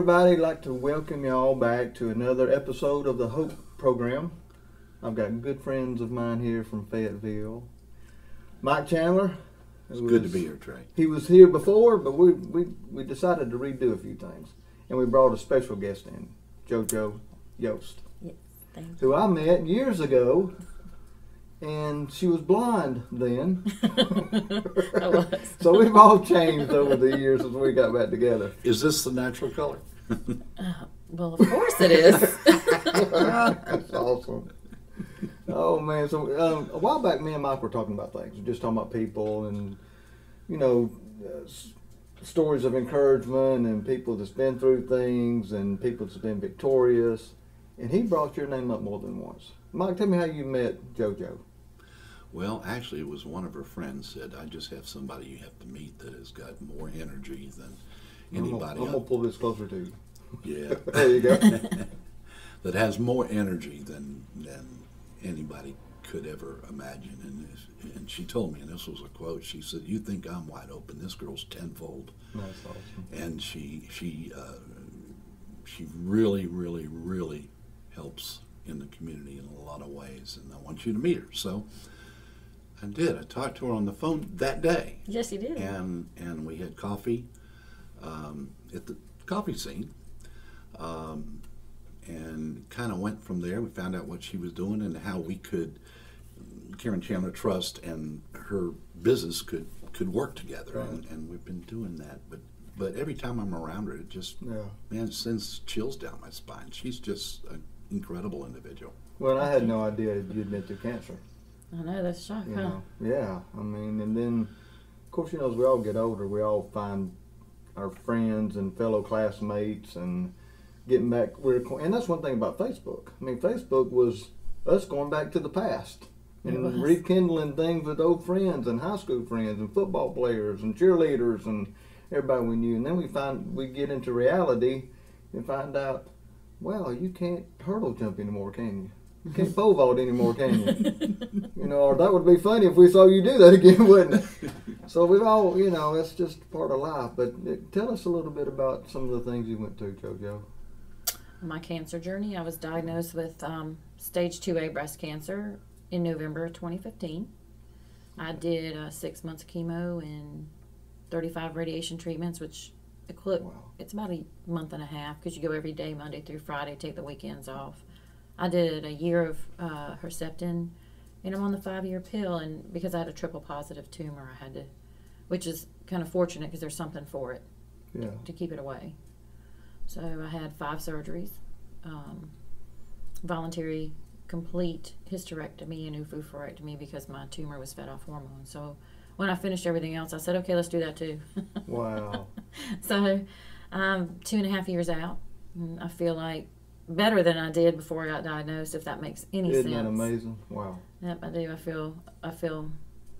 everybody. I'd like to welcome you all back to another episode of the Hope Program. I've got good friends of mine here from Fayetteville. Mike Chandler. It's good to be here, Trae. He was here before, but we decided to redo a few things. And we brought a special guest in, Jojo Yost. Yes, thank you. Who I met years ago, and she was blonde then. I was. So we've all changed over the years since we got back together. Is this the natural color? Well, of course it is. That's awesome. Oh man! So a while back, me and Mike were talking about things. We're just talking about people and stories of encouragement and people that's been through things and people that's been victorious. And he brought your name up more than once. Mike, tell me how you met JoJo. Well, actually, it was one of her friends said, "I just have somebody you have to meet that has got more energy than anybody." I'm gonna pull this closer to you. Yeah. There you go. That has more energy than anybody could ever imagine. And she told me, and this was a quote, she said, "You think I'm wide open, this girl's tenfold." That's awesome. And she really, really, really helps in the community in a lot of ways, and I want you to meet her. So I did. I talked to her on the phone that day. Yes, you did. And we had coffee at the coffee scene. And kind of went from there. We found out what she was doing and how we could, Karen Chandler Trust and her business could work together. Right. And we've been doing that. But every time I'm around her, it just, man, it sends chills down my spine. She's just an incredible individual. Well, I had no idea you'd been through cancer. I know, that's a shock, You huh? know? Yeah, I mean, and then, of course, as we all get older, we all find our friends and fellow classmates and getting back, and that's one thing about Facebook. I mean, Facebook was us going back to the past and rekindling things with old friends and high school friends and football players and cheerleaders and everybody we knew. And then we get into reality and find out, well, you can't hurdle jump anymore, can you? You can't pole vault anymore, can you? Or that would be funny if we saw you do that again, wouldn't it? So we've all, that's just part of life. But tell us a little bit about some of the things you went through, JoJo. My cancer journey, I was diagnosed with stage 2A breast cancer in November of 2015. I did 6 months of chemo and 35 radiation treatments, which it's about a month and a half because you go every day, Monday through Friday, take the weekends off. I did a year of Herceptin, and I'm on the 5-year pill, and because I had a triple positive tumor, I had to, which is kind of fortunate because there's something for it to keep it away. So I had 5 surgeries, voluntary complete hysterectomy and oophorectomy because my tumor was fed off hormones. So when I finished everything else, I said, okay, let's do that too. Wow. So 2.5 years out, and I feel like better than I did before I got diagnosed, if that makes any sense. Isn't that amazing? Wow. Yep, I do. I feel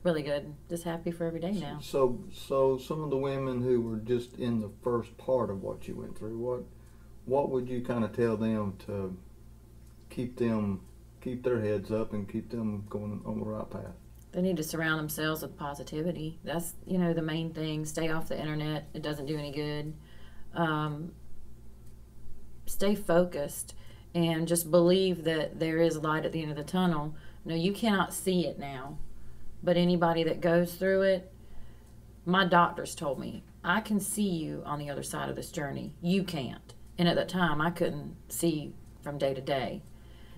really good. Just happy for every day now. So some of the women who were just in the first part of what you went through, what would you kind of tell them to keep their heads up and keep them going on the right path? They need to surround themselves with positivity. That's, the main thing. Stay off the internet. It doesn't do any good. Stay focused and just believe that there is light at the end of the tunnel. No, you cannot see it now, but anybody that goes through it, my doctors told me, I can see you on the other side of this journey. You can't. And at that time, I couldn't see from day to day.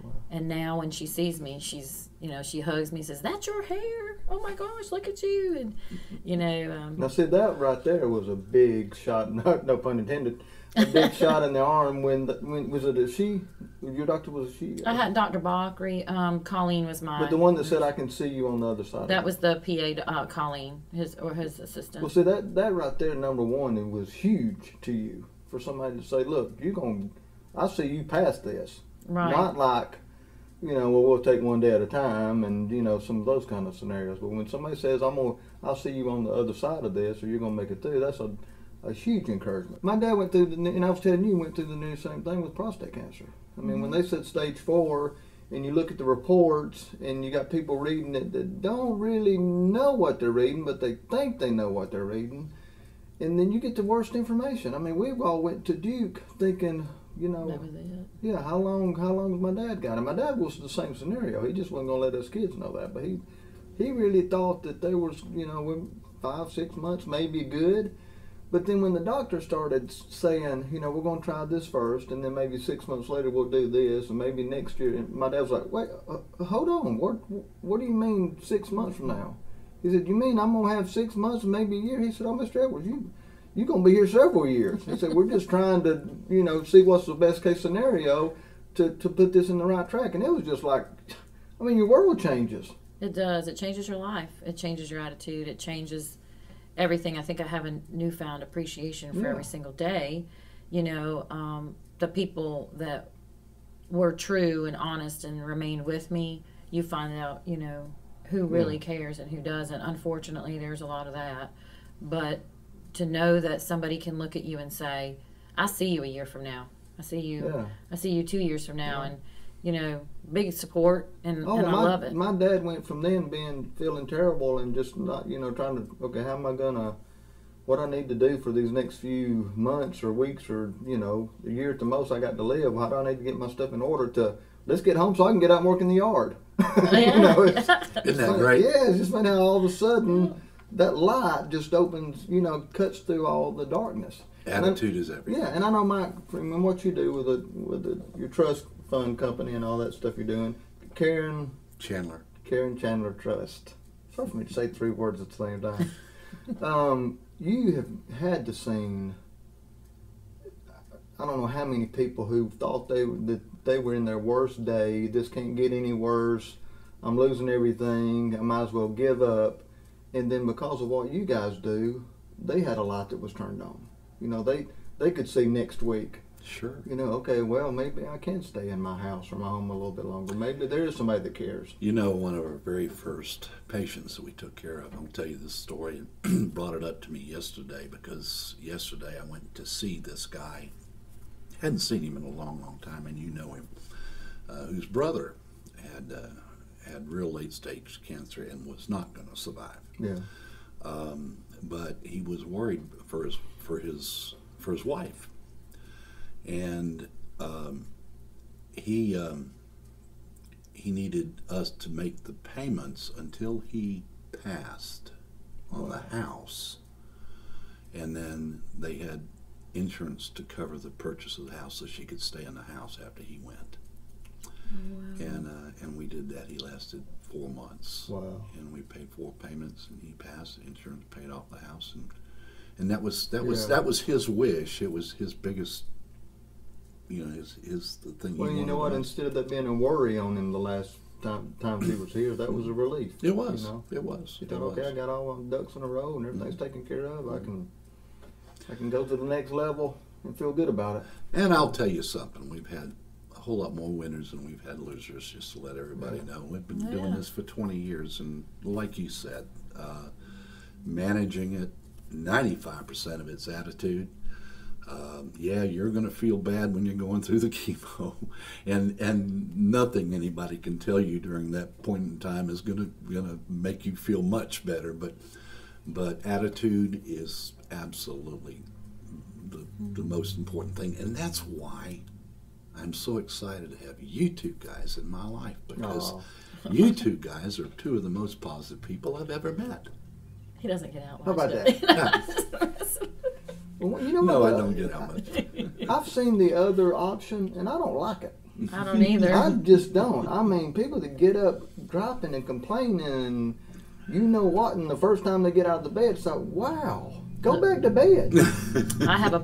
Wow. And now when she sees me, she's, she hugs me, says, "That's your hair. Oh my gosh, look at you." And, now see, that right there was a big shot, no pun intended, a big shot in the arm when was it your doctor was she? I had Dr. Bakri, Colleen was mine. But the one that said, "I can see you on the other side." That was the PA, Colleen, his assistant. Well, see, that right there, number one, it was huge to you for somebody to say, "Look, I see you past this." Right. Not like, we'll take one day at a time and, some of those kind of scenarios. But when somebody says, I'll see you on the other side of this, or you're going to make it through, that's a huge encouragement. My dad went through, and I was telling you, went through the same thing with prostate cancer. I mean, when they said stage 4, and you look at the reports, and you got people reading it that don't really know what they're reading, but they think they know what they're reading. And then you get the worst information. I mean, we've all went to Duke thinking, you know, That was it. yeah, how long has my dad got? And my dad was the same scenario. He just wasn't gonna let us kids know that, but he really thought that they was, you know, 5, 6 months maybe good. But then when the doctor started saying, you know, we're going to try this first, and then maybe 6 months later we'll do this, and maybe next year, and my dad was like, wait, hold on, what do you mean 6 months from now? He said, you mean I'm going to have 6 months and maybe a year? He said, oh, Mr. Edwards, you're going to be here several years. He said, we're just trying to, you know, see what's the best case scenario to put this in the right track. And it was just like, I mean, your world changes. It does. It changes your life. It changes your attitude. It changes everything. I think I have a newfound appreciation for every single day. You know, the people that were true and honest and remained with me, you find out, you know, who really cares and who doesn't. Unfortunately, there's a lot of that. But to know that somebody can look at you and say, I see you a year from now. I see you 2 years from now. And, you know, big support, and I love it. My dad went from then feeling terrible and just not, you know, trying to, okay, how am I gonna, what I need to do for these next few months or weeks or, you know, a year at the most I got to live. How do I need to get my stuff in order to, let's get home so I can get out and work in the yard. You know, Isn't that great? Yeah, it's just funny how all of a sudden that light just opens, you know, cuts through all the darkness. Attitude is everything. Yeah, and I know, Mike, from what you do with your trust fund company and all that stuff you're doing, Karen Chandler Trust. It's hard for me to say 3 words at the same time. You have had to seen, I don't know how many people who thought that they were in their worst day. This can't get any worse. I'm losing everything. I might as well give up. And then because of what you guys do, they had a light that was turned on. You know, they could see next week. Sure. You know, okay, well, maybe I can stay in my house or my home a little bit longer. Maybe there is somebody that cares. You know, one of our very first patients that we took care of, I'll tell you this story, and brought it up to me yesterday because yesterday I went to see this guy. Hadn't seen him in a long, long time, and you know him, whose brother had real late-stage cancer and was not going to survive. Yeah. But he was worried for his wife. And he needed us to make the payments until he passed on the house, and then they had insurance to cover the purchase of the house so she could stay in the house after he went. Wow. And we did that. He lasted 4 months. Wow. And we paid 4 payments, and he passed. The insurance paid off the house, and that was his wish. It was his biggest. You know, his the thing. Well, you know what? Instead of that being a worry on him the last time he was here, that was a relief. It was. You know? It was. You thought, okay, I got all my ducks in a row and everything's taken care of. I can go to the next level and feel good about it. And I'll tell you something. We've had a whole lot more winners than we've had losers. Just to let everybody know, we've been doing this for 20 years, and like you said, managing it. 95% of it's attitude. You're going to feel bad when you're going through the chemo, and nothing anybody can tell you during that point in time is going to make you feel much better. But attitude is absolutely the most important thing, and that's why I'm so excited to have you two guys in my life, because you two guys are 2 of the most positive people I've ever met. He doesn't get out. How about that? Well, you know No, what? I don't get out much. I've seen the other option, and I don't like it. I don't either. I just don't. I mean, people that get up dropping and complaining, and you know what, and the first time they get out of the bed, it's like, wow, go back to bed. I have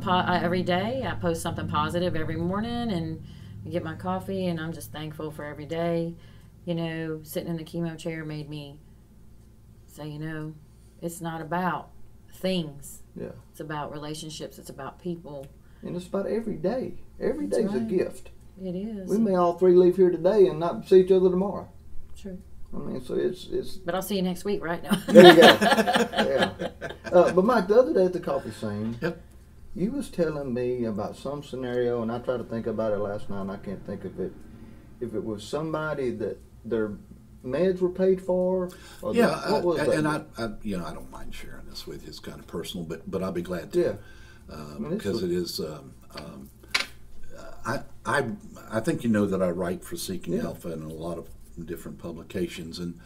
every day. I post something positive every morning, and get my coffee, and I'm just thankful for every day. You know, sitting in the chemo chair made me say, you know, it's not about things. Yeah. It's about relationships. It's about people. And it's about every day. Every day's a gift. It is. We may all 3 leave here today and not see each other tomorrow. True. I mean, so it's. But I'll see you next week, right? now. There you go. Yeah. But Mike, the other day at the coffee scene, you was telling me about some scenario, and I tried to think about it last night, and I can't think of it. If it was somebody that their meds were paid for? Or Yeah, what was that? and I don't mind sharing this with you. It's kind of personal, but I'll be glad to. Yeah. Because it is. I think you know that I write for Seeking Alpha and a lot of different publications, and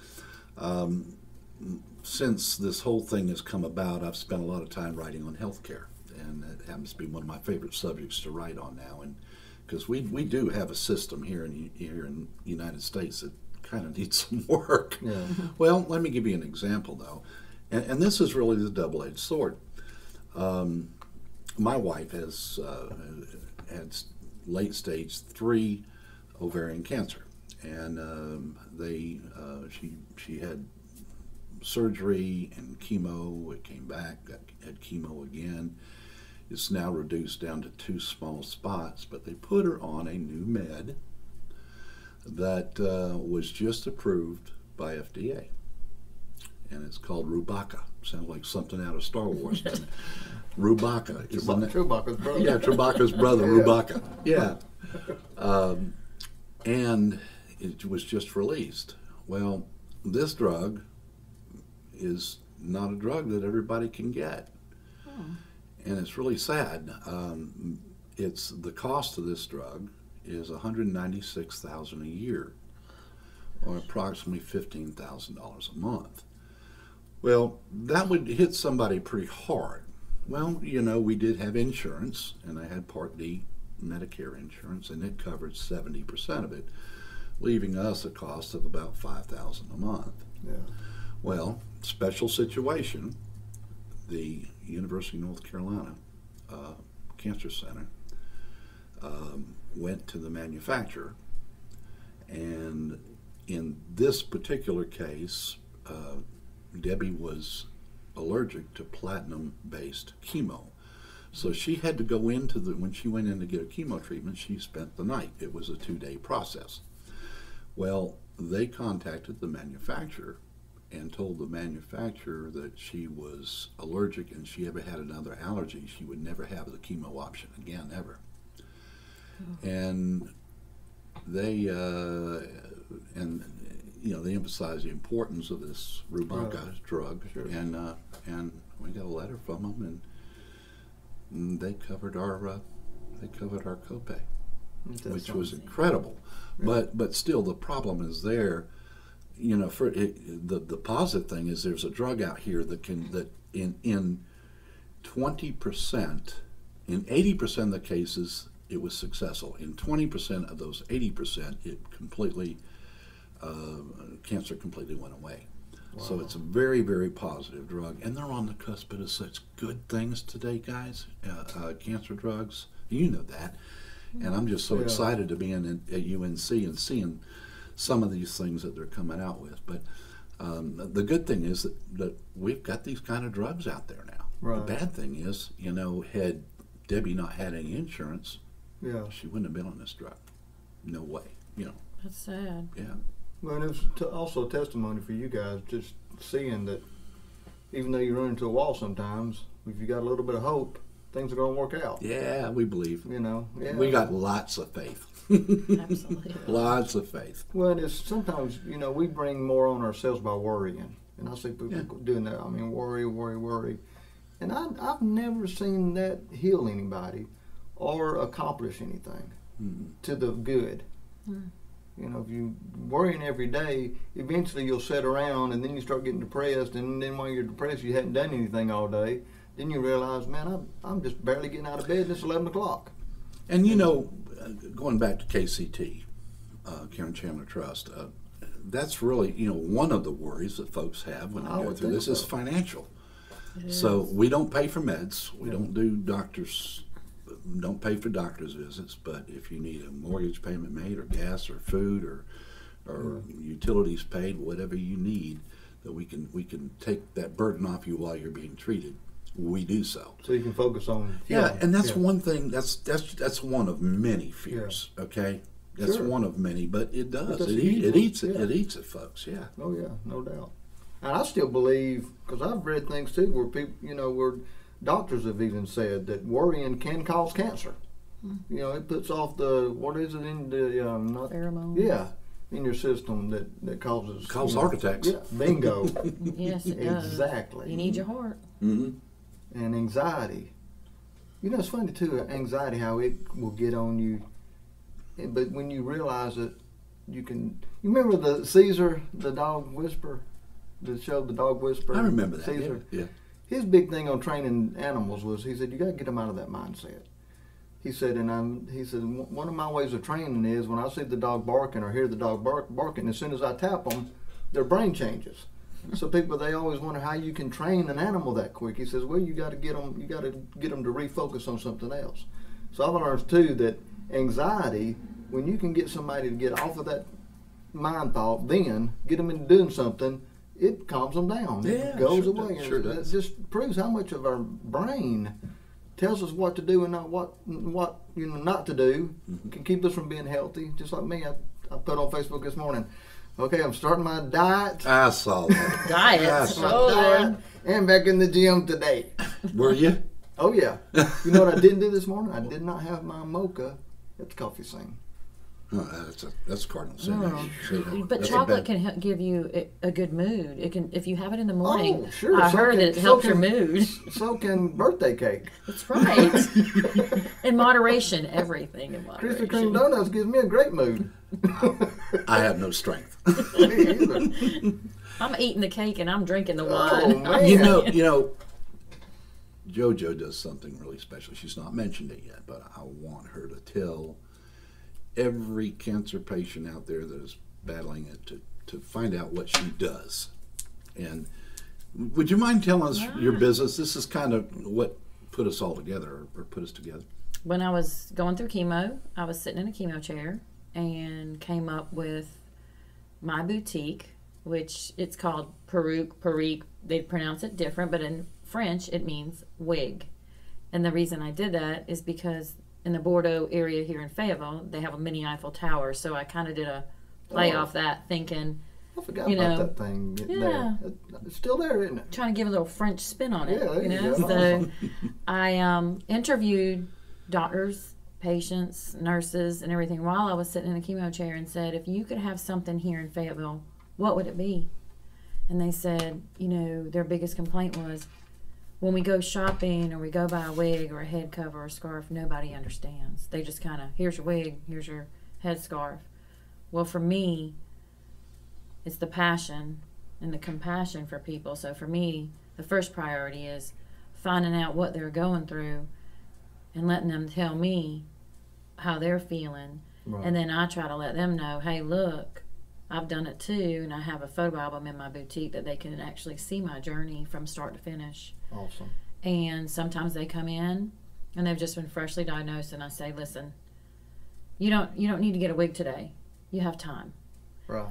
since this whole thing has come about, I've spent a lot of time writing on healthcare, and it happens to be one of my favorite subjects to write on now. And because we do have a system here in the United States that kind of needs some work. Yeah. Well, let me give you an example though, and this is really the double-edged sword. My wife has had late stage 3 ovarian cancer, and she had surgery and chemo. It came back, had chemo again. It's now reduced down to 2 small spots, but they put her on a new med that was just approved by FDA, and it's called Rubaca. Sounds like something out of Star Wars. Rubaca. Chewbacca's brother. Yeah, Chewbacca's brother, Rubaca. Yeah. And it was just released. Well, this drug is not a drug that everybody can get. And it's really sad. It's the cost of this drug is $196,000 a year, or approximately $15,000 a month. Well, that would hit somebody pretty hard. Well, we did have insurance, and I had Part D Medicare insurance, and it covered 70% of it, leaving us a cost of about $5,000 a month. Yeah. Well, special situation, the University of North Carolina Cancer Center went to the manufacturer, and in this particular case, Debbie was allergic to platinum-based chemo. So she had to go when she went in to get a chemo treatment, she spent the night. It was a 2-day process. Well, they contacted the manufacturer and told the manufacturer that she was allergic, and she ever had another allergy, she would never have the chemo option again, ever. And they they emphasized the importance of this Rubaca drug, Sure. and we got a letter from them, and they covered our copay, which was incredible. Yeah. But still, the problem is there. For the positive thing is there's a drug out here that in 20%, in 80% of the cases it was successful. In 20% of those 80%, it completely cancer completely went away. Wow. So it's a very, very positive drug, and they're on the cusp of such good things today, guys. Cancer drugs, you know that, and I'm just so excited to be at UNC and seeing some of these things that they're coming out with. But the good thing is that we've got these kind of drugs out there now. Right. The bad thing is, had Debbie not had any insurance, she wouldn't have been on this drug. No way. That's sad. Yeah. Well, and it was also a testimony for you guys, just seeing that even though you run into a wall sometimes, if you got a little bit of hope, things are going to work out. Yeah, we believe. We got lots of faith. Absolutely. Lots of faith. Well, and it's sometimes, we bring more on ourselves by worrying. And I see people doing that. I mean, worry. And I've never seen that heal anybody or accomplish anything to the good. Mm. If you're worrying every day, eventually you'll sit around and then you start getting depressed, and then while you're depressed, you hadn't done anything all day. Then you realize, man, I'm just barely getting out of bed and it's 11 o'clock. And going back to KCT, Karen Chandler Trust, that's really, one of the worries that folks have when they go through this is financial. So we don't pay for meds. We don't pay for doctor's visits, but if you need a mortgage payment made, or gas, or food, or utilities paid, whatever you need, that we can take that burden off you while you're being treated. We do so. So you can focus on and that's one thing. That's one of many fears. Yeah. Okay, that's one of many, but it does. It eats it. It eats it, folks. Yeah. Oh yeah, no doubt. And I still believe, because I've read things too where people, where doctors have even said that worrying can cause cancer. It puts off the, what is it in the pheromones. Yeah, in your system that causes heart attacks. Yeah, bingo. Yes, it does. Exactly. You need your heart. Mm-hmm. And anxiety. You know, it's funny too, anxiety, how it will get on you. But when you realize it, you can. You remember the Caesar, the dog whisperer, the show, the dog whisperer. I remember that. Caesar. Yeah. His big thing on training animals was, he said, you got to get them out of that mindset. He said, he said, one of my ways of training is when I see the dog barking or hear the dog barking, as soon as I tap them, their brain changes. So people, they always wonder how you can train an animal that quick. He says, well, you got to get them to refocus on something else. So I've learned too that anxiety, when you can get somebody to get off of that mind thought, then get them into doing something, it calms them down. Yeah, It goes sure away. does, sure And does. it just proves how much of our brain tells us what to do and not what not to do. Can keep us from being healthy. Just like me, I put on Facebook this morning, okay, I'm starting my diet. I saw that. Diets. My Oh, diet, Lord. and back in the gym today. Were you? Oh yeah. You know what I didn't do this morning? I did not have my mocha at the coffee scene. Oh, that's cardinal sin. Oh. See, But that's a chocolate bad- can give you a good mood. It can, if you have it in the morning. Oh, sure. I So heard can- that it so helps your can- mood. So can birthday cake. That's right. In moderation, everything in Krispy Kreme moderation. donuts gives me a great mood. I have no strength. Me either. I'm eating the cake and I'm drinking the Oh, wine. man. You know, Jojo does something really special. She's not mentioned it yet, but I want her to tell every cancer patient out there that is battling it to find out what she does. And would you mind telling us your business? This is kind of what put us all together, or put us together. When I was going through chemo, I was sitting in a chemo chair and came up with my boutique, which it's called Perruque. They pronounce it different, but in French it means wig. And the reason I did that is because in the Bordeaux area here in Fayetteville, they have a mini Eiffel Tower. So I kind of did a play off that, thinking, I forgot you know, about that thing yeah. there. It's still there, isn't it? trying to give a little French spin on it. Yeah, there you you know. go. So I interviewed doctors, patients, nurses, and everything while I was sitting in a chemo chair and said, if you could have something here in Fayetteville, what would it be? And they said, you know, their biggest complaint was, when we go shopping or we go buy a wig or a head cover or a scarf, nobody understands. They just kind of, here's your wig, here's your headscarf. Well, for me, it's the passion and the compassion for people. So for me, the first priority is finding out what they're going through and letting them tell me how they're feeling. Right. And then I try to let them know, hey, look, I've done it too, and I have a photo album in my boutique that they can actually see my journey from start to finish. Awesome. And sometimes they come in and they've just been freshly diagnosed, and I say, listen, you don't need to get a wig today. You have time. Right.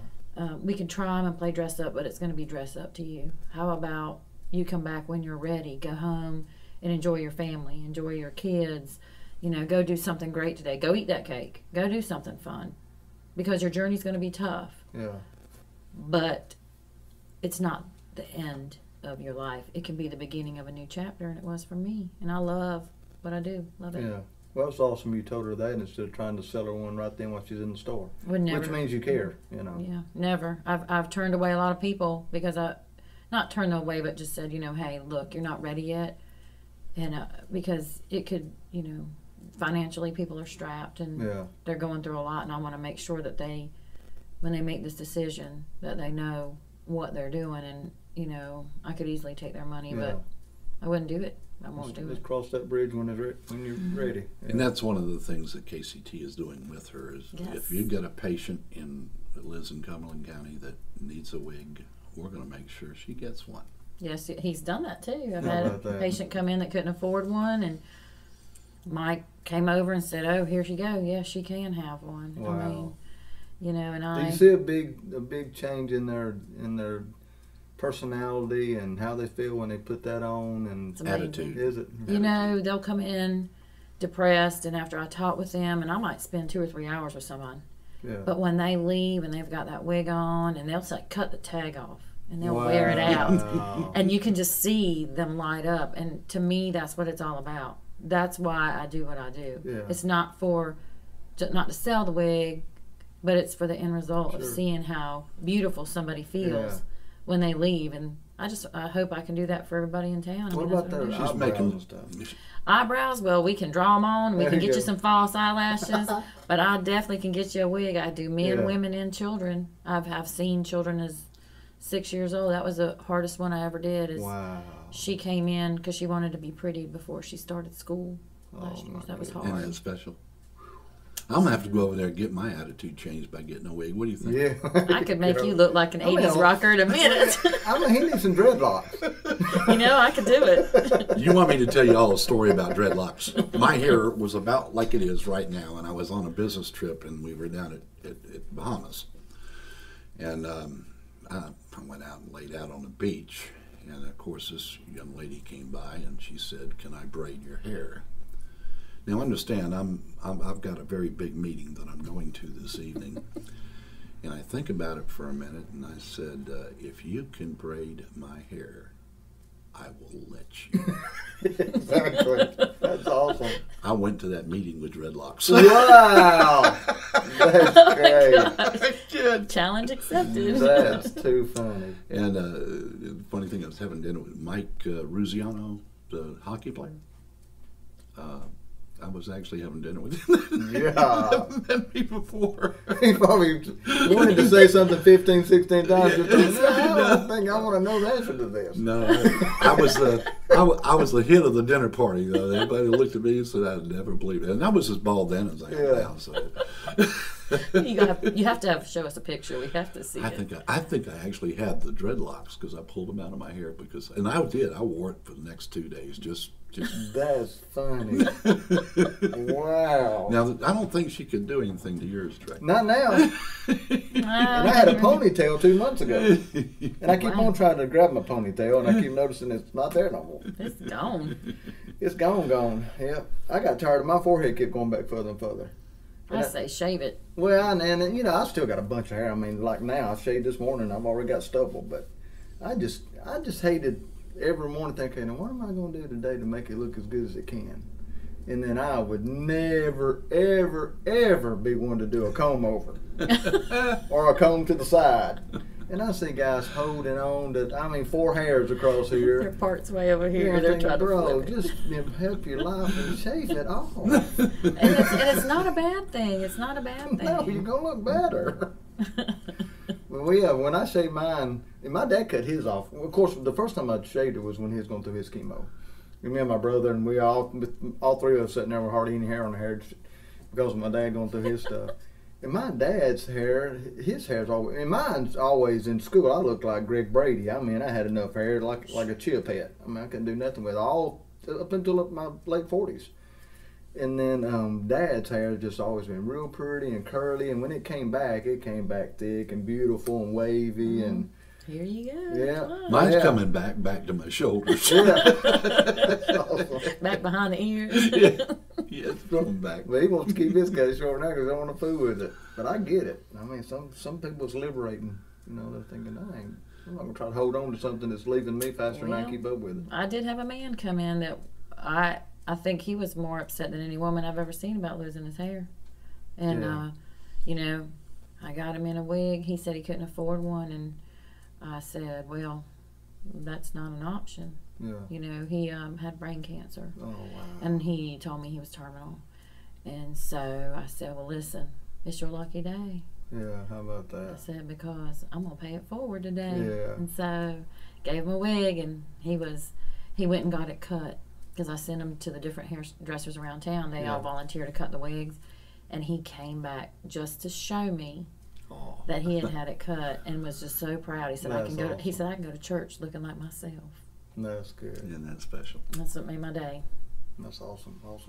We can try them and play dress up, but it's going to be dress up to you. How about you come back when you're ready, go home and enjoy your family, enjoy your kids, you know, go do something great today. Go eat that cake. Go do something fun, because your journey's going to be tough. Yeah. But it's not the end of your life. It can be the beginning of a new chapter, and it was for me. And I love what I do. Love it. Yeah. Well, it's awesome you told her that instead of trying to sell her one right then while she's in the store. Would never. Which means you care, you know. Yeah, never. I've turned away a lot of people because not turned them away, but just said, you know, hey, look, you're not ready yet. And because it could, you know, financially people are strapped and Yeah. they're going through a lot, and I want to make sure that when they make this decision, that they know what they're doing. And, you know, I could easily take their money, Yeah. but I wouldn't do it. I won't do Just it. cross that bridge when you're ready. Yeah. And that's one of the things that KCT is doing with her is Yes. if you've got a patient that lives in Cumberland County that needs a wig, we're going to make sure she gets one. Yes, he's done that too. I've How had about a that? patient come in that couldn't afford one, and Mike came over and said, "Oh, here she go. Yeah, she can have one." Wow. I mean, you know, and Do I you see a big change in their personality and how they feel when they put that on and it's amazing. Attitude. is it? You know, they'll come in depressed, and after I talk with them, and I might spend 2 or 3 hours with someone, Yeah. but when they leave and they've got that wig on, and they'll say, cut the tag off, and they'll wear it out. Wow. And you can just see them light up. And to me, that's what it's all about. That's why I do what I do. Yeah. It's not not to sell the wig. but it's for the end result of Sure. seeing how beautiful somebody feels Yeah. when they leave. And I hope I can do that for everybody in town. I What mean, about that's what I those do. She's eyebrows making and stuff? Eyebrows? Well, we can draw them on. We There can you get go. you some false eyelashes, but I definitely can get you a wig. I do men, Yeah. women, and children. I've seen children as 6 years old. That was the hardest one I ever did. Is Wow. She came in because she wanted to be pretty before she started school Oh, last year. my So that was goodness. Isn't hard. that special? I'm going to have to go over there and get my attitude changed by getting a wig. What do you think? Yeah. I could make you look like an I mean, 80s rocker in a minute. I mean, he needs some dreadlocks. You know, I could do it. You want me to tell you all a story about dreadlocks? My hair was about like it is right now, and I was on a business trip, and we were down at Bahamas. And I went out and laid out on the beach, and of course this young lady came by, and she said, "Can I braid your hair?" Now understand, I've got a very big meeting that I'm going to this evening, and I think about it for a minute, and I said, "If you can braid my hair, I will let you." Exactly. That's awesome. I went to that meeting with dreadlocks. Wow. That's great. Challenge accepted. That's too funny. And the funny thing, I was having dinner with Mike Ruziano, the hockey player. I was actually having dinner with him. Yeah. Never met me before. He probably wanted to say something 15, 16 times. Just I don't think I want to know the answer to this. No, I was I was the hit of the dinner party. Though everybody looked at me and said, "I'd never believe it." And I was as bald then as I am Yeah. now. So You have to show us a picture. We have to see I it. think I actually had the dreadlocks because I pulled them out of my hair and I did. I wore it for the next 2 days. Just. That's funny. Wow. Now I don't think she could do anything to yours, Trae. Not now. And I had a ponytail 2 months ago. And I keep on trying to grab my ponytail, and I keep noticing it's not there no more. It's gone. It's gone. Yep. I got tired of my forehead kept going back further and further. I say shave it. Well, and you know, I still got a bunch of hair. I mean, like now, I shaved this morning. I've already got stubble, but I just hated every morning thinking, now what am I going to do today to make it look as good as it can? And then I would never, ever, ever be one to do a comb over or a comb to the side. And I see guys holding on to, 4 hairs across Their here. parts way over here. Yeah, They're thinking, trying to bro, flip it. just help your life and shave it off. And it's not a bad thing. It's not a bad thing. No, you're going to look better. When I shaved mine, and my dad cut his off. Well, of course, the first time I shaved it was when he was going through his chemo. And me and my brother, and we all 3 of us sitting there with hardly any hair on the hair because of my dad going through his stuff. And my dad's hair, his hair's always, and mine's always in school. I looked like Greg Brady. I had enough hair like a chip head. I couldn't do nothing with it all up until my late 40s. And then Dad's hair has just always been real pretty and curly. And when it came back thick and beautiful and wavy. And Here you go. Yeah. Wow. Mine's Yeah. coming back to my shoulders. yeah, that's awesome. Back behind the ears. Yeah, it's coming back. But he wants to keep his case short now because I don't want to fool with it. But I get it. Some people it's liberating. You know, they're thinking, I'm not going to try to hold on to something that's leaving me faster than I Well, keep up with it. I did have a man come in that I think he was more upset than any woman I've ever seen about losing his hair. And, Yeah. you know, I got him in a wig. He said he couldn't afford one. And I said, well, that's not an option. Yeah. You know, he had brain cancer. Oh, wow. And he told me he was terminal. And so I said, well, listen, it's your lucky day. Yeah, how about I that? said, because I'm going to pay it forward today. Yeah. And so gave him a wig, and he went and got it cut. Because I sent him to the different hairdressers around town. They all volunteered to cut the wigs. And he came back just to show me that he had it cut and was just so proud. He said, I can go to church looking like myself. That's good. Isn't that special? And that's what made my day. That's awesome. Well,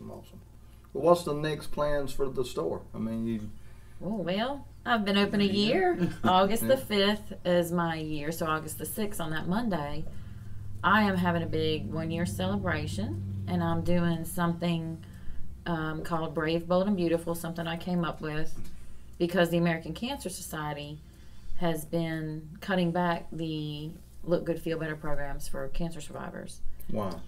what's the next plans for the store? Oh, well, I've been open a year. August the 5th is my year. So August the 6th on that Monday, I am having a big 1-year celebration. And I'm doing something called Brave, Bold, and Beautiful, something I came up with because the American Cancer Society has been cutting back the Look Good, Feel Better programs for cancer survivors. Wow.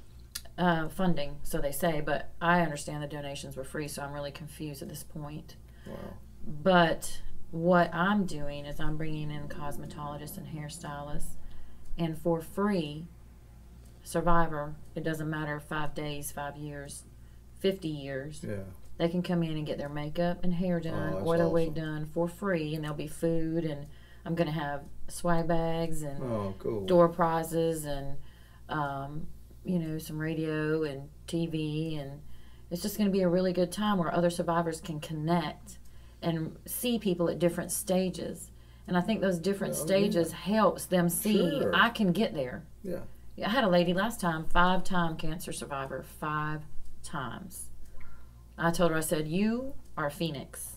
Funding, so they say, but I understand the donations were free, so I'm really confused at this point. Wow. But what I'm doing is I'm bringing in cosmetologists and hairstylists, and for free, survivor, it doesn't matter 5 days, 5 years, 50 years, Yeah. they can come in and get their makeup and hair done that's or their wig awesome. done for free, and there'll be food, and I'm going to have swag bags and Oh, cool. door prizes and some radio and TV, and it's just going to be a really good time where other survivors can connect and see people at different stages. And I think those different stages helps them see Sure. I can get there. Yeah. I had a lady last time, 5-time cancer survivor, 5 times. I told her, I said, you are a phoenix.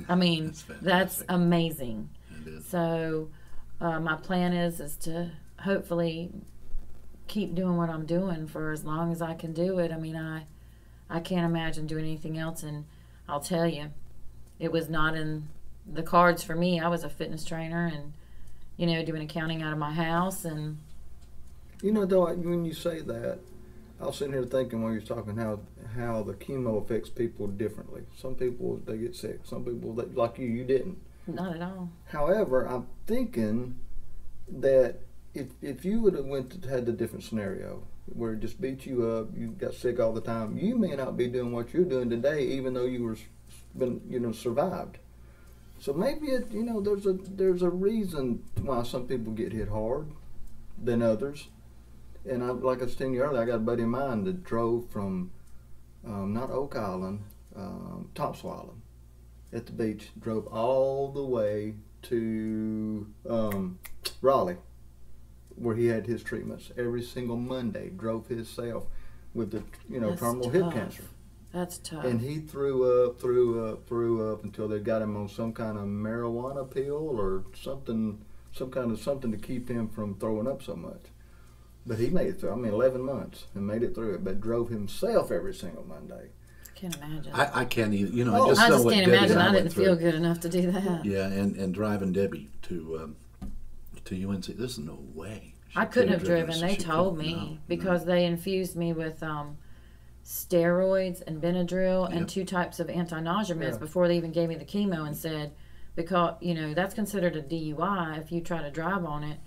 I mean, that's amazing. It is. So my plan is to hopefully keep doing what I'm doing for as long as I can do it. I mean, I can't imagine doing anything else, and I'll tell you, it was not in the cards for me. I was a fitness trainer and, doing accounting out of my house. And Though, when you say that, I was sitting here thinking when you're talking how the chemo affects people differently. Some people, they get sick. Some people, like you didn't. not at all. However, I'm thinking that if you would have had the different scenario where it just beat you up, you got sick all the time, you may not be doing what you're doing today, even though you were survived. So maybe there's a reason why some people get hit hard than others. And like I was telling you earlier, I got a buddy of mine that drove from not Oak Island, Topsail Island, at the beach, drove all the way to Raleigh, where he had his treatments every single Monday. Drove himself with the That's terminal hip tough. cancer, That's tough. and he threw up until they got him on some kind of marijuana pill or something to keep him from throwing up so much. But he made it through. 11 months and made it through it. But drove himself every single Monday. Can't imagine. I can't even, Oh, I I know just what can't Debbie imagine. and I went didn't through. feel good enough to do that. Yeah, and driving Debbie to UNC, there's no way. I couldn't have driven driven. us. They She told couldn't. me No, because they infused me with steroids and Benadryl and Yep. 2 types of anti-nausea meds Yeah. before they even gave me the chemo, and said, because that's considered a DUI if you try to drive on it,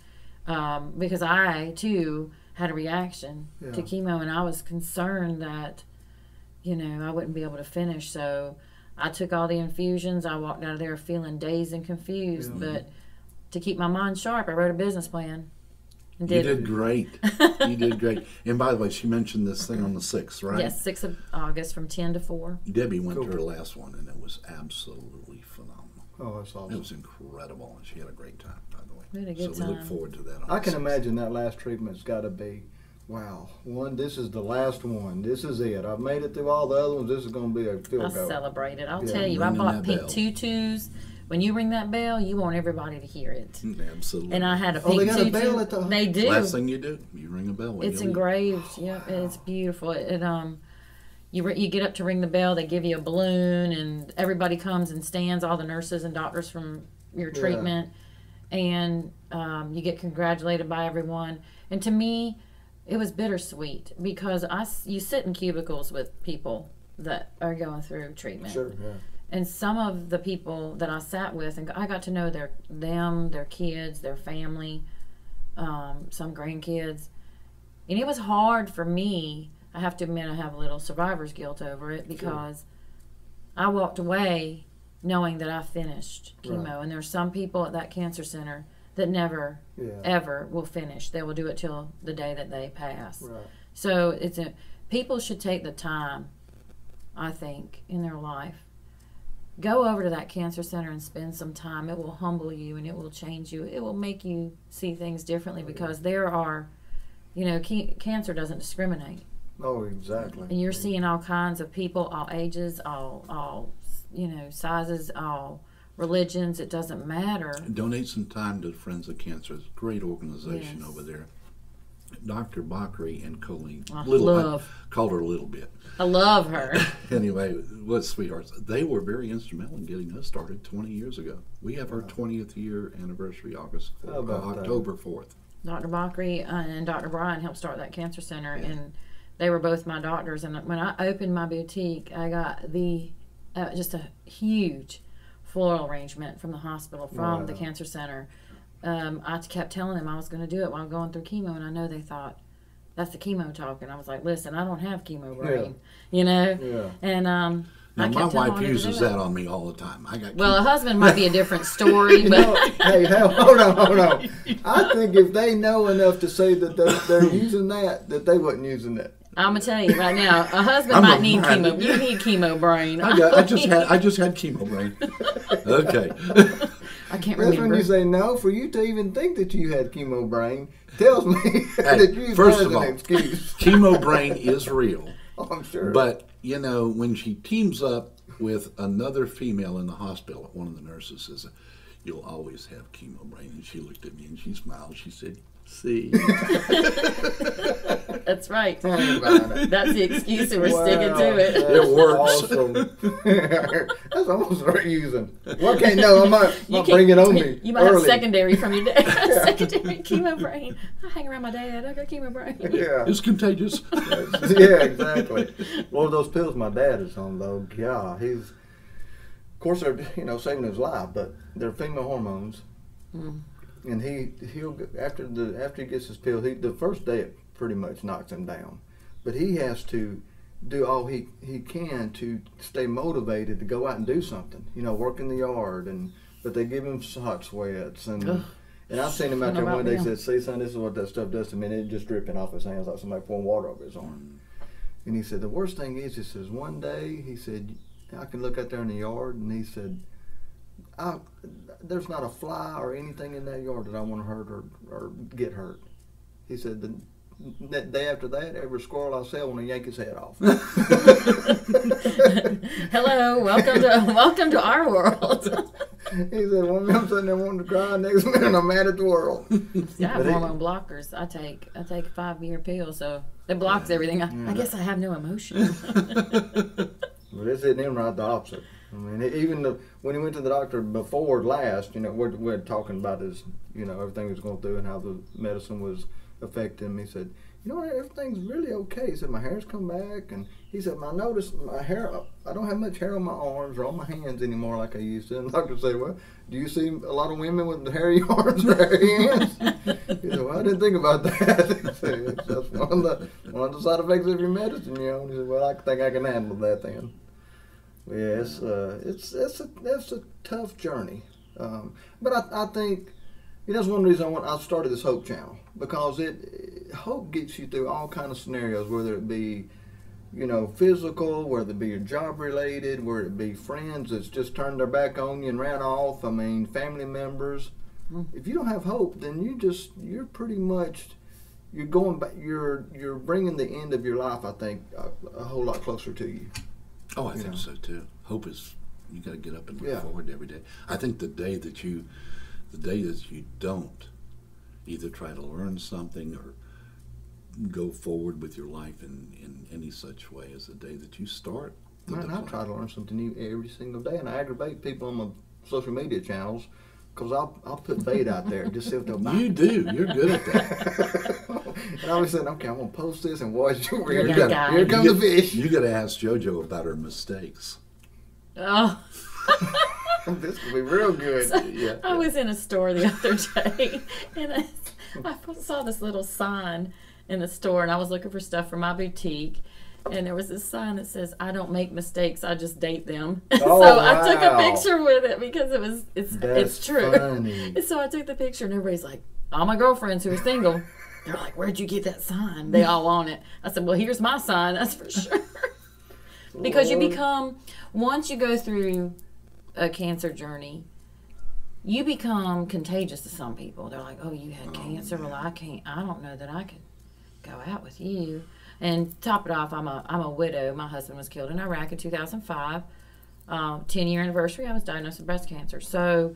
because I too had a reaction to Yeah. chemo, and I was concerned that I wouldn't be able to finish. So I took all the infusions. I walked out of there feeling dazed and confused, Yeah. but to keep my mind sharp, I wrote a business plan. And You did great. You did great. And by the way, she mentioned this thing on the 6th, right? Yes, 6th of August from 10 to 4. Debbie went Cool. to her last one, and it was absolutely phenomenal. Oh, that's It awesome. was incredible, and she had a great time, by the way. We had a good so we look time. forward to that. On I the can 6th. imagine that last treatment's got to be, wow. This is the last one. This is it. I've made it through all the other ones. This is going to be a I field goal. celebrated. I'll Yeah, tell you, I ringing bought that pink bell. tutus. When you ring that bell, you want everybody to hear it. Absolutely. And I had a Oh, they pink got a tutu. bell at the- They do. Last thing you do, you ring a bell. When It's you leave. engraved. Yep, it's beautiful. You get up to ring the bell. They give you a balloon, and everybody comes and stands. All the nurses and doctors from your Yeah. treatment, and you get congratulated by everyone. And to me, it was bittersweet because you sit in cubicles with people that are going through treatment. Sure, yeah. And some of the people that I sat with, and I got to know their kids, their family, some grandkids. And it was hard for me. I have to admit I have a little survivor's guilt over it because I walked away knowing that I finished chemo. Right. And there's some people at that cancer center that never, Yeah. ever will finish. They will do it till the day that they pass. Right. So people should take the time, I think, in their life. Go over to that cancer center and spend some time. It will humble you and it will change you. It will make you see things differently because there are, cancer doesn't discriminate. Oh, exactly. And you're seeing all kinds of people, all ages, all sizes, all religions. It doesn't matter. Donate some time to Friends of Cancer. It's a great organization Yes. over there. Dr. Bakri and Colleen. I I love. called her a little bit. I love her. Anyway, what sweethearts. They were very instrumental in getting us started 20 years ago. We have our 20th year anniversary How about that? October 4th. Dr. Bakri and Dr. Brian helped start that cancer center, Yeah. and they were both my doctors. And when I opened my boutique, I got just a huge floral arrangement from the hospital, from the Wow. cancer center. I kept telling them I was going to do it while going through chemo, and I know they thought that's the chemo talking. I was like, listen, I don't have chemo brain, you know. Yeah. And Now, I my kept telling them I wife wanted to uses do it. that on me all the time. I got Well, a husband might be a different story, You but know, hey, hold on. I think if they know enough to say that they're using that they wasn't using it. I'm gonna tell you right now, a husband I'm might a need man. chemo. You need chemo brain. I just had chemo brain. Okay. I can't That's when remember. you say no. For you to even think that you had chemo brain tells me Hey, that you use first that of as all, an excuse. Chemo brain is real. Oh, I'm sure. But, you know, when she teams up with another female in the hospital, one of the nurses says, "You'll always have chemo brain." And she looked at me and she smiled. She said, "See." That's right. Think about it. That's the excuse, and we're Wow, sticking to it. that's It works. Awesome. That's almost start using. Well, okay, no, I'm not You bring it on can't- me. You might have early. secondary from your dad. Secondary chemo brain. I hang around my dad. I got chemo brain. Yeah. It's contagious. Yeah, exactly. One of those pills my dad is on, though. Yeah, he's. Of course, they're saving his life, but they're female hormones, and he'll after he gets his pill, the first day it pretty much knocks him down, but he has to do all he can to stay motivated to go out and do something. Work in the yard, but they give him hot sweats and. Ugh. And I've seen him out I there know one day. about Said, "See, son, this is what that stuff does to me." And it just dripping off his hands like somebody pouring water over his arm. And he said, "The worst thing is," he says, "one day," he said, "I can look out there in the yard," and he said, "There's not a fly or anything in that yard that I want to hurt or get hurt." He said, "That day after that, every squirrel I saw want to yank his head off." Hello, welcome to our world. He said, "One minute I'm sitting there wanting to cry, next minute I'm mad at the world." Yeah, I have But he- hormone blockers. I take a 5-year pill, so it blocks everything. I guess I have no emotion. But it's hitting him right the opposite. I mean, even when he went to the doctor before last, we're talking about his, everything he was going through and how the medicine was affecting him. He said, everything's really okay. He said, my hair's come back. And he said, I noticed my hair, I don't have much hair on my arms or on my hands anymore like I used to. And the doctor said, well, do you see a lot of women with hairy arms or hairy hands? He said, well, I didn't think about that. He said, that's one of the side effects of your medicine, And he said, well, I think I can handle that then. Yeah, it's a tough journey, but I think that's one reason I started this Hope channel, because hope gets you through all kind of scenarios, whether it be physical, whether it be your job related, whether it be friends that's just turned their back on you and ran off. I mean, family members. If you don't have hope, then you're pretty much you're going back. You're bringing the end of your life, I think, a whole lot closer to you. Oh, I think so too. Hope is, you got to get up and look Yeah. forward every day. I think the day that you don't either try to learn something or go forward with your life in any such way is the day that you start. Man, I try to learn something new every single day, and I aggravate people on my social media channels because I'll put bait out there just see if they'll buy You it. do. You're good at that. And I always said, okay, I'm gonna post this and watch here You comes got- here comes the fish. You got to ask JoJo about her mistakes. Oh. This will be real good. Yeah. I was in a store the other day, and I saw this little sign in the store, and I was looking for stuff for my boutique, and there was this sign that says, "I don't make mistakes, I just date them." Oh, So I took a wow. picture with it because it's That's true. funny. And so I took the picture, and everybody's like, all my girlfriends who are single, they're like, "Where'd you get that sign?" They all want it. I said, "Well, here's my sign, that's for sure." Because you become, once you go through a cancer journey, you become contagious to some people. They're like, "Oh, you had cancer? Well, I don't know that I could go out with you." And top it off, I'm a widow. My husband was killed in Iraq in 2005. 10-year anniversary, I was diagnosed with breast cancer. So,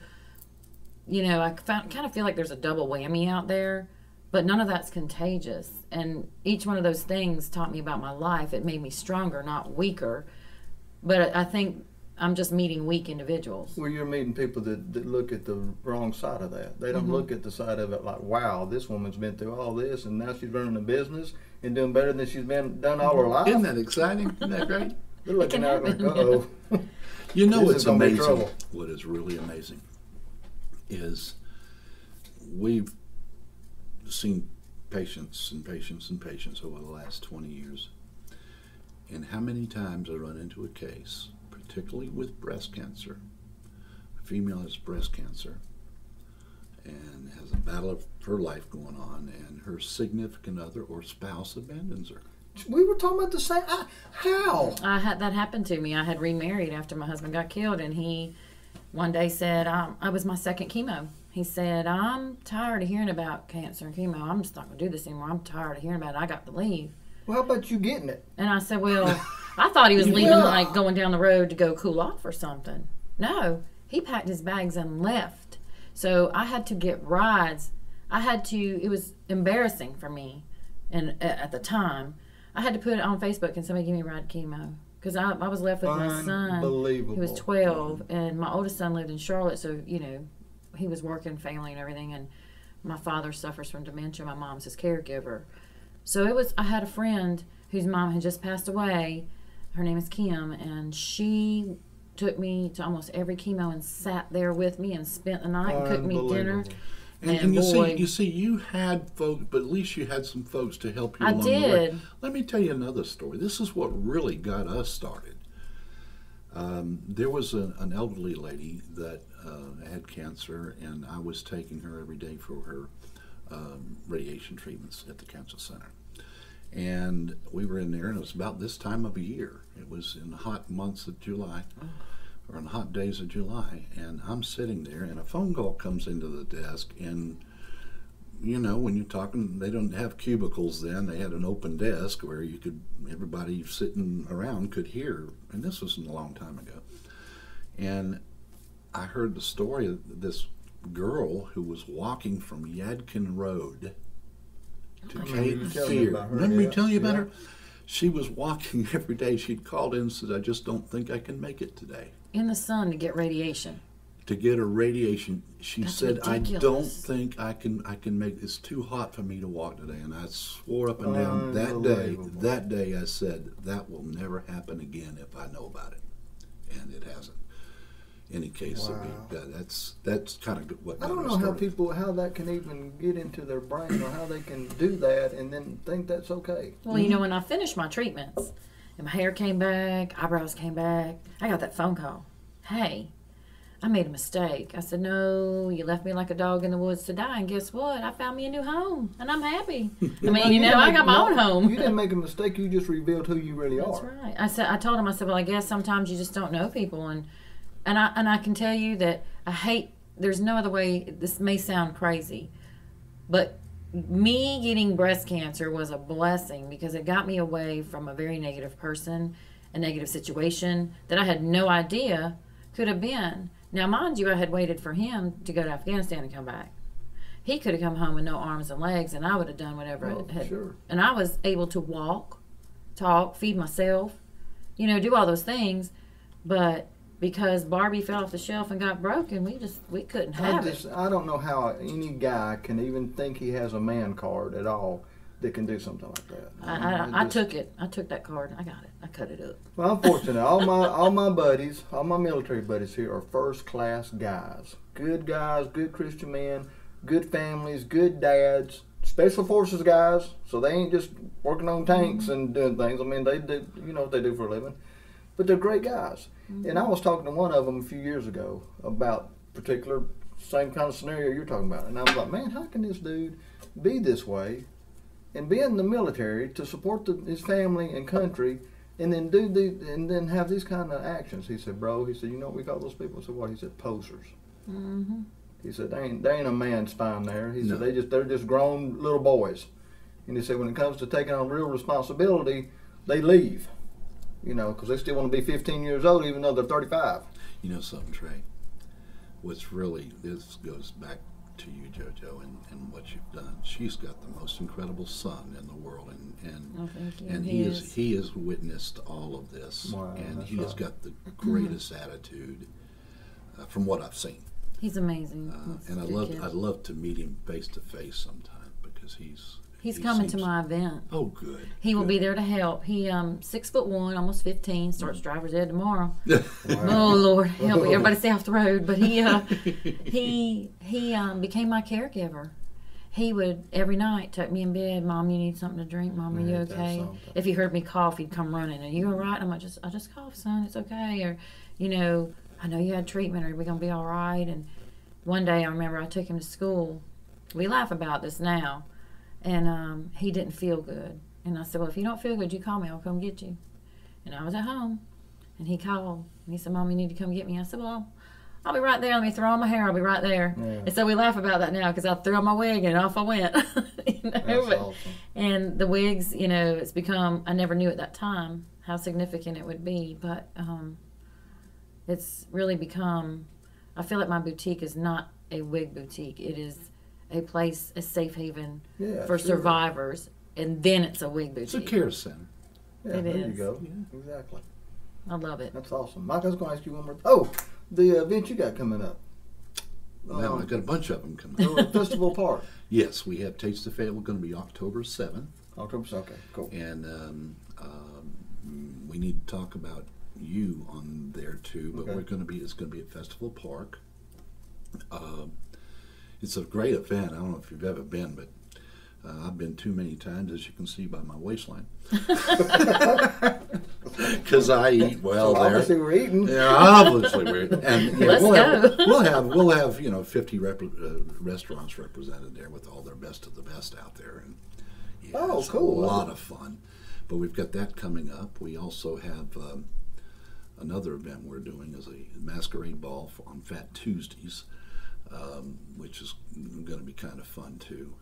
I kind of feel like there's a double whammy out there, but none of that's contagious. And each one of those things taught me about my life. It made me stronger, not weaker. But I think I'm just meeting weak individuals. Well, you're meeting people that look at the wrong side of that. They don't look at the side of it like, wow, this woman's been through all this, and now she's running a business and doing better than she's done all her life. Isn't that exciting? Isn't that great? They're looking can at it like, happen. uh-oh. You know, This it's is gonna be amazing. trouble. What is really amazing is we've seen patients and patients and patients over the last 20 years. And how many times I run into a case, particularly with breast cancer. A female has breast cancer and has a battle of her life going on, and her significant other or spouse abandons her. We were talking about the same. How? I had that happen to me. I had remarried after my husband got killed, and he one day said, I was my second chemo. He said, I'm tired of hearing about cancer and chemo. I'm just not going to do this anymore. I'm tired of hearing about it. I got to leave. Well, how about you getting it? And I said, well, I thought he was leaving, like going down the road to go cool off or something. No, he packed his bags and left. So I had to get rides. It was embarrassing for me. And at the time, I had to put it on Facebook, and somebody give me a ride to chemo. Because I was left with my son. Unbelievable. He was 12, and my oldest son lived in Charlotte, so, he was working, family and everything, and my father suffers from dementia. My mom's his caregiver. So I had a friend whose mom had just passed away. Her name is Kim, and she took me to almost every chemo and sat there with me and spent the night and cooked me dinner. And you see, you had folks, but at least you had some folks to help you along the way. I did. Let me tell you another story. This is what really got us started. There was an elderly lady that had cancer, and I was taking her every day for her radiation treatments at the cancer center. And we were in there, and it was about this time of year. It was in the hot months of July, or in the hot days of July, and I'm sitting there, and a phone call comes into the desk, and when you're talking, they don't have cubicles then. They had an open desk where everybody sitting around could hear, and this was a long time ago. And I heard the story of this girl who was walking from Yadkin Road to Cape Fear. Remember me telling you about her? She was walking every day. She'd called in and said, I just don't think I can make it today. In the sun to get radiation. To get her radiation, she That's said, ridiculous. I don't think I can make it's too hot for me to walk today. And I swore up and down that day I said, that will never happen again if I know about it. And it hasn't. Any case, that's kind of what I don't know how that can even get into their brain, or how they can do that and then think that's okay. Well, when I finished my treatments and my hair came back, eyebrows came back, I got that phone call. Hey, I made a mistake. I said, no, you left me like a dog in the woods to die, and guess what? I found me a new home, and I'm happy. I got my own home. You didn't make a mistake. You just revealed who you really That's are. That's right. I told him, well, I guess sometimes you just don't know people, and I can tell you that there's no other way. This may sound crazy, but me getting breast cancer was a blessing, because it got me away from a very negative person, a negative situation that I had no idea could have been. Now, mind you, I had waited for him to go to Afghanistan and come back. He could have come home with no arms and legs, and I would have done whatever it had. Sure. And I was able to walk, talk, feed myself, do all those things, but because Barbie fell off the shelf and got broken, we couldn't have it. I don't know how any guy can even think he has a man card at all that can do something like that. I took it. I took that card. I got it. I cut it up. Well, I'm fortunate. all my buddies, all my military buddies here are first class guys, good Christian men, good families, good dads, special forces guys. So they ain't just working on tanks and doing things. I mean, they do what they do for a living, but they're great guys. And I was talking to one of them a few years ago about particular same kind of scenario you're talking about, and I was like, man, how can this dude be this way and be in the military to support his family and country, and then have these kind of actions? He said, bro, you know what we call those people? I said, what? He said, posers. Mm-hmm. He said, there ain't a man spine there. He said, they're just grown little boys. And he said, when it comes to taking on real responsibility, they leave. Because they still want to be 15 years old, even though they're 35. You know something, Trae? This goes back to you, Jojo, and what you've done. She's got the most incredible son in the world, and he has witnessed all of this, and he has got the greatest attitude from what I've seen. He's amazing. And I'd love to meet him face to face sometime, because he's He's coming to my event. Oh, good. He will be there to help. He 6'1", almost 15, starts driver's ed tomorrow. Wow. Oh Lord, help me! Everybody stay off the road. But he became my caregiver. He would every night tuck me in bed. Mom, you need something to drink. Mom, are you okay? If he heard me cough, he'd come running. Are you all right? I'm like, I just coughed, son. It's okay. Or, I know you had treatment. Are we gonna be all right? And one day I remember I took him to school. We laugh about this now. And he didn't feel good. And I said, well, if you don't feel good, you call me. I'll come get you. And I was at home. And he called. And he said, Mom, you need to come get me. I said, well, I'll be right there. Let me throw on my hair. I'll be right there. Yeah. And so we laugh about that now because I threw on my wig and off I went. That's awesome. And the wigs, it's become, I never knew at that time how significant it would be. But it's really become, I feel like my boutique is not a wig boutique. It is a place, a safe haven for survivors, and then it's a wig boutique. It's a care center. Yeah, there you go. Yeah. Exactly. I love it. That's awesome. Mike, I was going to ask you one more. Oh, the event you got coming up. Well, I got a bunch of them coming up. Festival Park. Yes, we have Taste the Fayetteville going to be October 7th. October 7th, okay, cool. And we need to talk about you on there too, but it's going to be at Festival Park. It's a great event. I don't know if you've ever been, but I've been too many times, as you can see by my waistline. Because I eat well so there. Obviously, we're eating. Yeah, obviously we're eating. And Let's go. We'll have 50 restaurants represented there with all their best of the best out there. And it's cool! A lot of fun. But we've got that coming up. We also have another event we're doing is a masquerade ball on Fat Tuesdays. Which is going to be kind of fun too.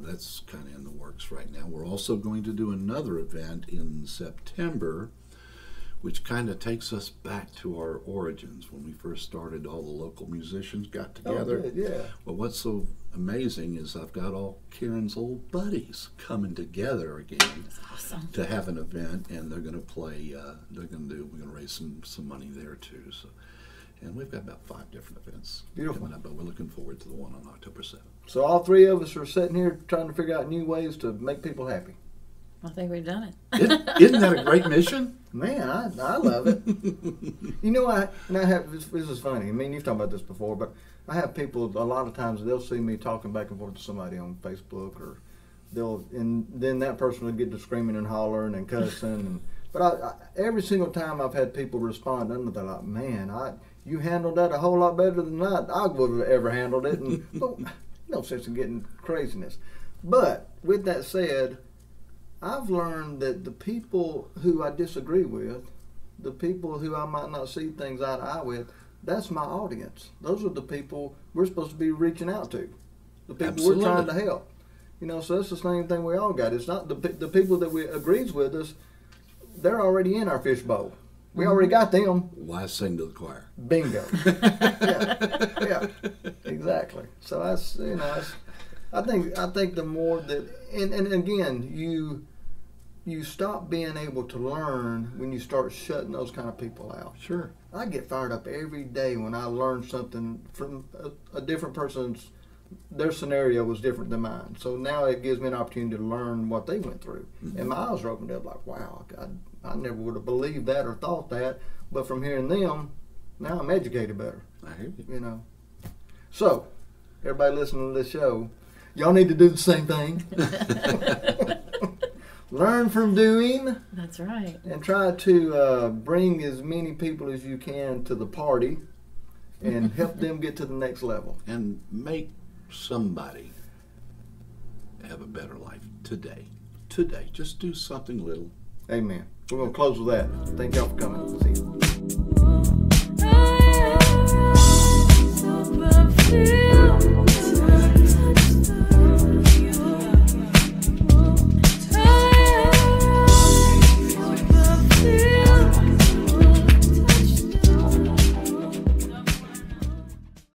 That's kind of in the works right now. We're also going to do another event in September, which kind of takes us back to our origins. When we first started, all the local musicians got together. Oh, good, yeah. Well, what's so amazing is I've got all Karen's old buddies coming together again. That's awesome. To have an event, and they're going to play. We're going to raise some money there too. So. And we've got about 5 different events coming up, but we're looking forward to the one on October 7th. So all 3 of us are sitting here trying to figure out new ways to make people happy. I think we've done it. Isn't that a great mission? Man, I love it. I have this is funny. I mean, you've talked about this before, but I have people a lot of times they'll see me talking back and forth to somebody on Facebook, or and then that person will get to screaming and hollering and cussing. But every single time I've had people respond, and they're like, "Man, you handled that a whole lot better than I would have ever handled it." And no sense in getting craziness. But with that said, I've learned that the people who I disagree with, the people who I might not see things eye to eye with, that's my audience. Those are the people we're supposed to be reaching out to. The people Absolutely. we're trying to help. So that's the same thing we all got. It's not the people that agrees with us. They're already in our fishbowl. We already got them. Why sing to the choir? Bingo. yeah, exactly. So that's I think the more that and again you stop being able to learn when you start shutting those kind of people out. Sure. I get fired up every day when I learn something from a different person's. Their scenario was different than mine, so now it gives me an opportunity to learn what they went through, and my eyes are opened up. Like, wow, I never would have believed that or thought that, but from hearing them, now I'm educated better. I hear you. So everybody listening to this show, y'all need to do the same thing. Learn from doing. That's right. And try to bring as many people as you can to the party, and help them get to the next level. And make somebody have a better life today. Just do something little. Amen. We're going to close with that. Thank y'all for coming. See you.